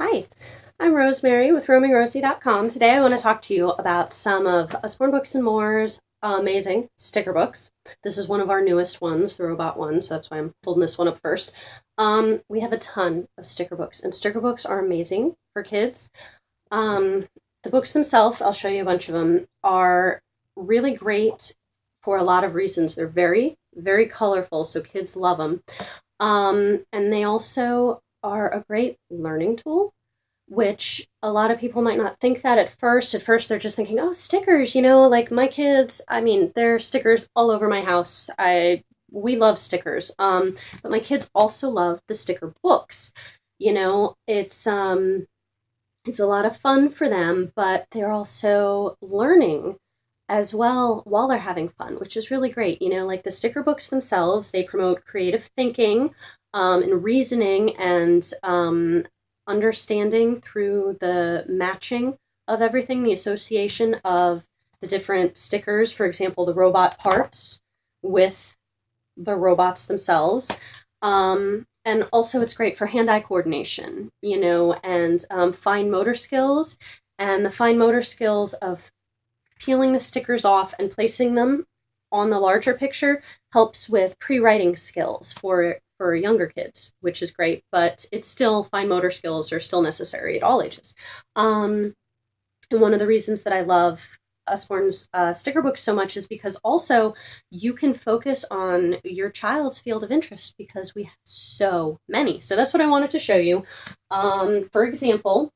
Hi, I'm Rosemary with RoamingRosie.com. Today I want to talk to you about some of Usborne Books and More's amazing sticker books. This is one of our newest ones, the robot one, so that's why I'm holding this one up first. We have a ton of sticker books, and sticker books are amazing for kids. The books themselves, I'll show you a bunch of them, are really great for a lot of reasons. They're very, very colorful, so kids love them. And they also are a great learning tool, which a lot of people might not think that at first. At first, they're just thinking, oh, stickers, like my kids. I mean, there are stickers all over my house. We love stickers. But my kids also love the sticker books. It's a lot of fun for them, but they're also learning as well while they're having fun, which is really great. Like the sticker books themselves, they promote creative thinking and reasoning and understanding through the matching of everything, the association of the different stickers, for example, the robot parts with the robots themselves. And also it's great for hand-eye coordination, and fine motor skills. And the fine motor skills of peeling the stickers off and placing them on the larger picture helps with pre-writing skills for younger kids, which is great, but it's still, fine motor skills are still necessary at all ages. And one of the reasons that I love Usborne's sticker books so much is because also you can focus on your child's field of interest because we have so many. So that's what I wanted to show you. For example,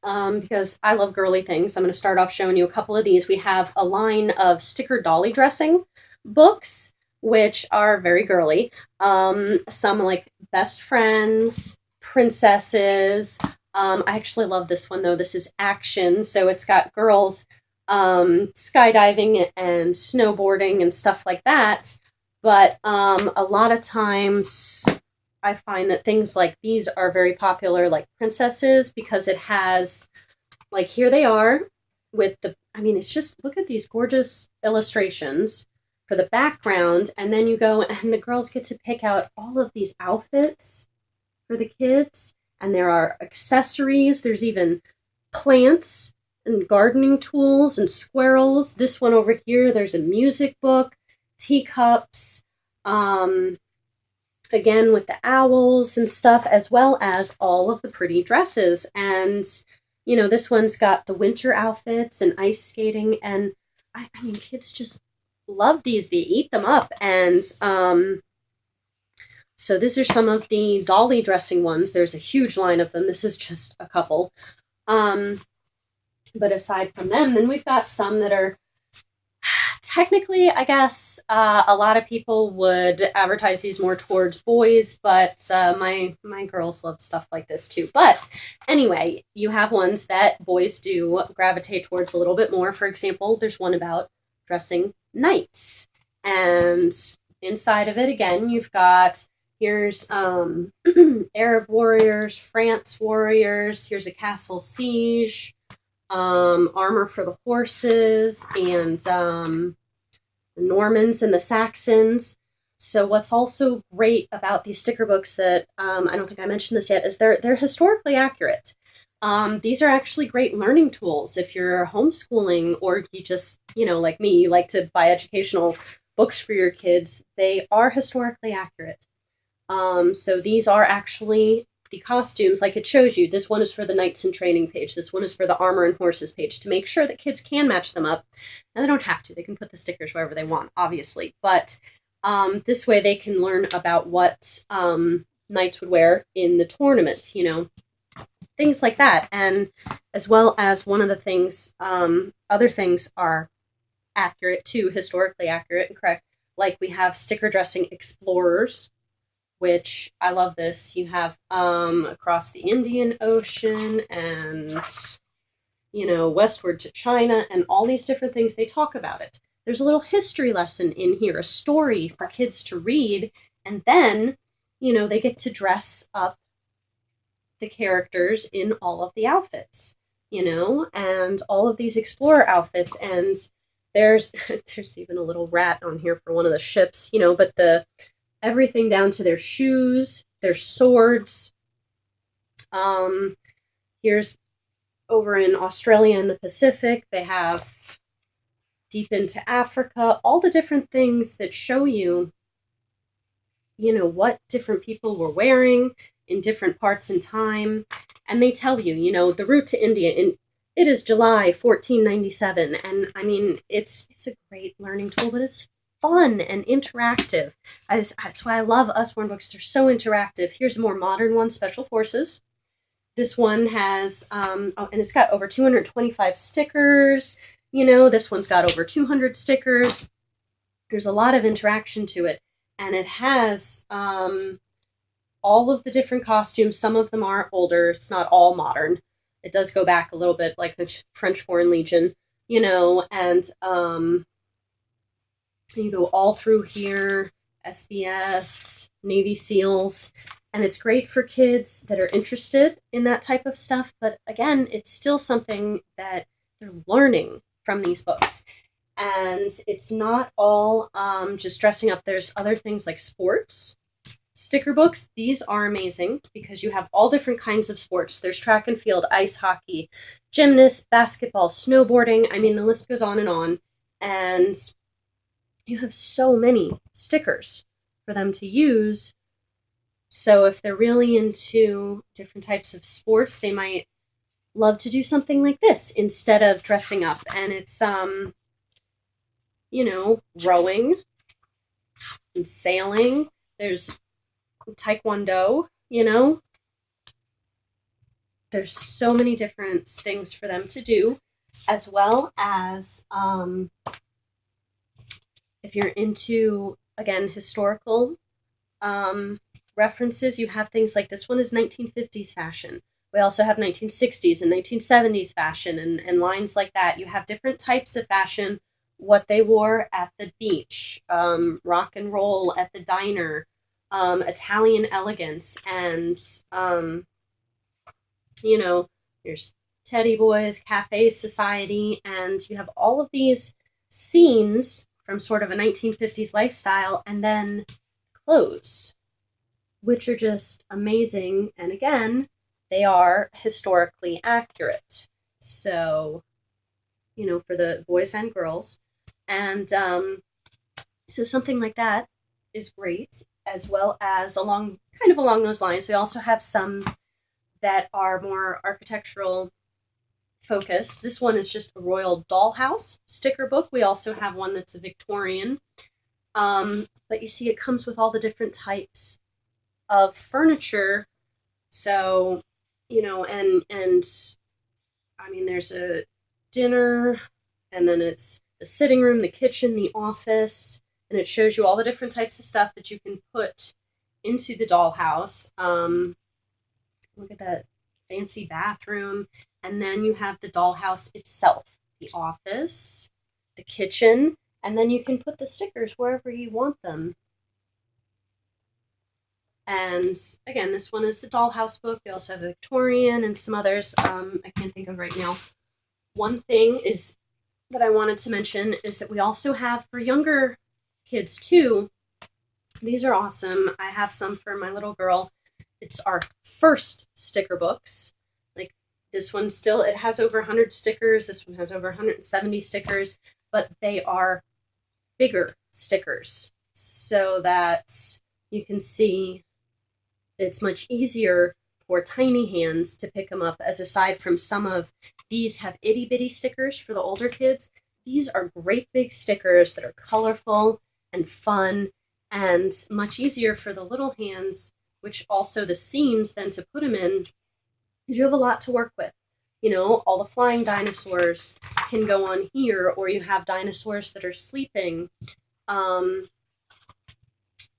because I love girly things, I'm going to start off showing you a couple of these. We have a line of sticker dolly dressing books, which are very girly. Some like best friends, princesses. I actually love this one though. This is action. So it's got girls skydiving and snowboarding and stuff like that. But a lot of times I find that things like these are very popular, like princesses, because it has, like, here they are with it's just, look at these gorgeous illustrations for the background, and then you go and the girls get to pick out all of these outfits for the kids, and there are accessories. There's even plants and gardening tools and squirrels. This one over here, there's a music book, teacups, again with the owls and stuff, as well as all of the pretty dresses. And this one's got the winter outfits and ice skating, and I mean kids just love these. They eat them up. And so these are some of the dolly dressing ones. There's a huge line of them. This is just a couple. But aside from them, then we've got some that are technically, I guess, a lot of people would advertise these more towards boys, but my girls love stuff like this too. But anyway, you have ones that boys do gravitate towards a little bit more. For example, there's one about dressing knights, and inside of it, again, you've got, here's Arab warriors, France warriors, here's a castle siege, armor for the horses, and the Normans and the Saxons. So what's also great about these sticker books that I don't think I mentioned this yet is they're historically accurate. These are actually great learning tools if you're homeschooling, or you just, like me, you like to buy educational books for your kids. They are historically accurate. So these are actually the costumes, like it shows you. This one is for the Knights in Training page. This one is for the Armor and Horses page, to make sure that kids can match them up. And they don't have to. They can put the stickers wherever they want, obviously. But this way they can learn about what knights would wear in the tournament, things like that. And as well as one of the things, other things are accurate too, historically accurate and correct. Like we have sticker dressing explorers, which I love this. You have across the Indian Ocean and, westward to China, and all these different things. They talk about it. There's a little history lesson in here, a story for kids to read, and then, they get to dress up the characters in all of the outfits, and all of these explorer outfits. And there's even a little rat on here for one of the ships, but everything down to their shoes, their swords, Here's over in Australia and the Pacific, they have deep into Africa, all the different things that show you, what different people were wearing in different parts in time. And they tell you, the route to India, and it is July 1497. And I mean, it's a great learning tool, but it's fun and interactive. That's why I love Usborne books. They're so interactive. Here's a more modern one, Special Forces. This one has, and it's got over 225 stickers. This one's got over 200 stickers. There's a lot of interaction to it. And it has all of the different costumes. Some of them are older. It's not all modern. It does go back a little bit, like the French Foreign Legion, and you go all through here, SBS, Navy SEALs, and it's great for kids that are interested in that type of stuff. But again, it's still something that they're learning from these books. And it's not all just dressing up. There's other things like sports sticker books. These are amazing because you have all different kinds of sports. There's track and field, ice hockey, gymnasts, basketball, snowboarding. I mean, the list goes on. And you have so many stickers for them to use. So if they're really into different types of sports, they might love to do something like this instead of dressing up. And it's, rowing and sailing. There's taekwondo, There's so many different things for them to do, as well as if you're into, again, historical references, you have things like this one is 1950s fashion. We also have 1960s and 1970s fashion and lines like that. You have different types of fashion, what they wore at the beach, rock and roll at the diner, Italian elegance, and, there's Teddy Boys, Cafe Society, and you have all of these scenes from sort of a 1950s lifestyle, and then clothes, which are just amazing. And again, they are historically accurate. So, for the boys and girls. And so something like that is great, as well as along those lines. We also have some that are more architectural focused. This one is just a royal dollhouse sticker book. We also have one that's a Victorian. But you see, it comes with all the different types of furniture. So, and I mean, there's a dinner, and then it's the sitting room, the kitchen, the office, and it shows you all the different types of stuff that you can put into the dollhouse. Look at that fancy bathroom. And then you have the dollhouse itself, the office, the kitchen, and then you can put the stickers wherever you want them. And again, this one is the dollhouse book. We also have a Victorian and some others I can't think of right now. One thing is that I wanted to mention is that we also have for younger kids too. These are awesome. I have some for my little girl. It's our first sticker books. Like this one still, it has over 100 stickers. This one has over 170 stickers, but they are bigger stickers so that you can see it's much easier for tiny hands to pick them up, as aside from some of these have itty bitty stickers for the older kids. These are great big stickers that are colorful and fun and much easier for the little hands, which also the scenes then to put them in, because you have a lot to work with. All the flying dinosaurs can go on here, or you have dinosaurs that are sleeping.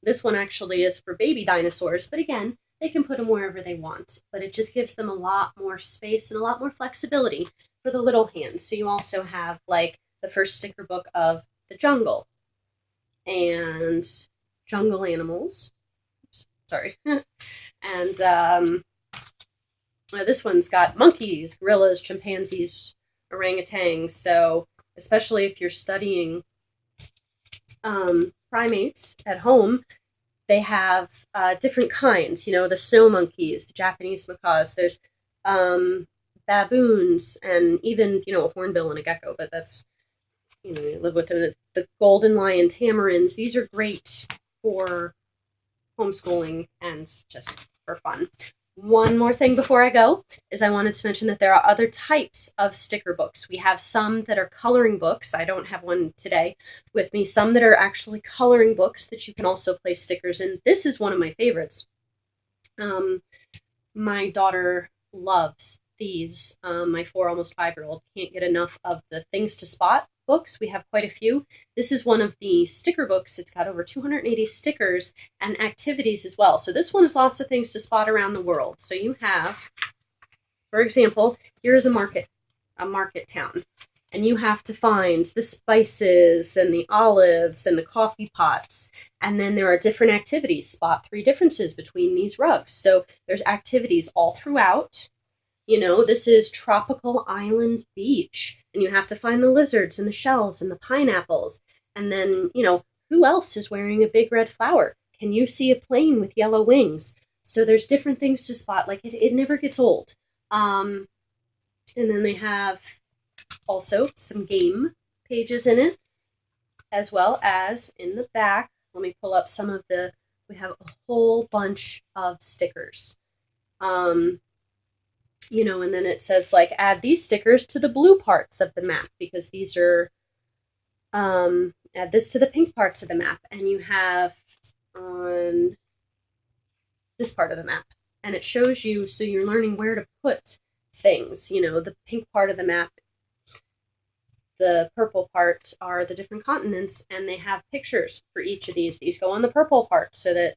This one actually is for baby dinosaurs, but again, they can put them wherever they want, but it just gives them a lot more space and a lot more flexibility for the little hands. So you also have like the first sticker book of the jungle and jungle animals. Oops, sorry. And this one's got monkeys, gorillas, chimpanzees, orangutans. So especially if you're studying primates at home, they have different kinds, the snow monkeys, the Japanese macaws. There's baboons, and even, a hornbill and a gecko, but that's, you live with them. The golden lion tamarins. These are great for homeschooling and just for fun. One more thing before I go is I wanted to mention that there are other types of sticker books. We have some that are coloring books. I don't have one today with me. Some that are actually coloring books that you can also place stickers in. This is one of my favorites. My daughter loves these. My 4, almost 5-year-old can't get enough of the Things to Spot books. We have quite a few. This is one of the sticker books. It's got over 280 stickers and activities as well. So this one has lots of things to spot around the world. So you have, for example, here is a market town. And you have to find the spices and the olives and the coffee pots. And then there are different activities. Spot 3 differences between these rugs. So there's activities all throughout. This is Tropical Island Beach, and you have to find the lizards and the shells and the pineapples. And then, who else is wearing a big red flower? Can you see a plane with yellow wings? So there's different things to spot. Like, it never gets old. And then they have also some game pages in it, as well as in the back. Let me pull up we have a whole bunch of stickers. And then it says, add these stickers to the blue parts of the map, because these are, add this to the pink parts of the map. And you have on this part of the map. And it shows you, so you're learning where to put things. The pink part of the map, the purple part are the different continents, and they have pictures for each of these. These go on the purple part so that,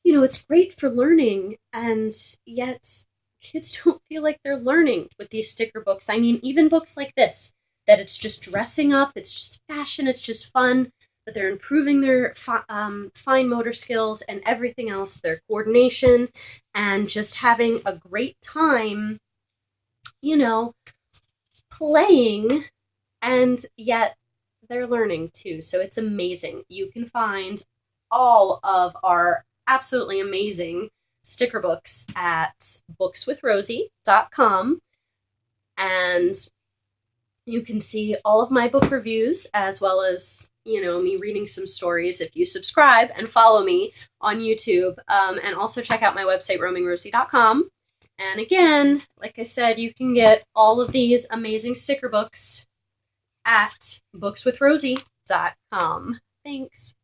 it's great for learning, and yet kids don't feel like they're learning with these sticker books. I mean, even books like this, that it's just dressing up, it's just fashion, it's just fun, but they're improving their fine motor skills and everything else, their coordination, and just having a great time, playing, and yet they're learning too. So it's amazing. You can find all of our absolutely amazing sticker books at bookswithrosie.com, and you can see all of my book reviews, as well as me reading some stories if you subscribe and follow me on YouTube, and also check out my website roamingrosie.com. And again, like I said, you can get all of these amazing sticker books at bookswithrosie.com. Thanks.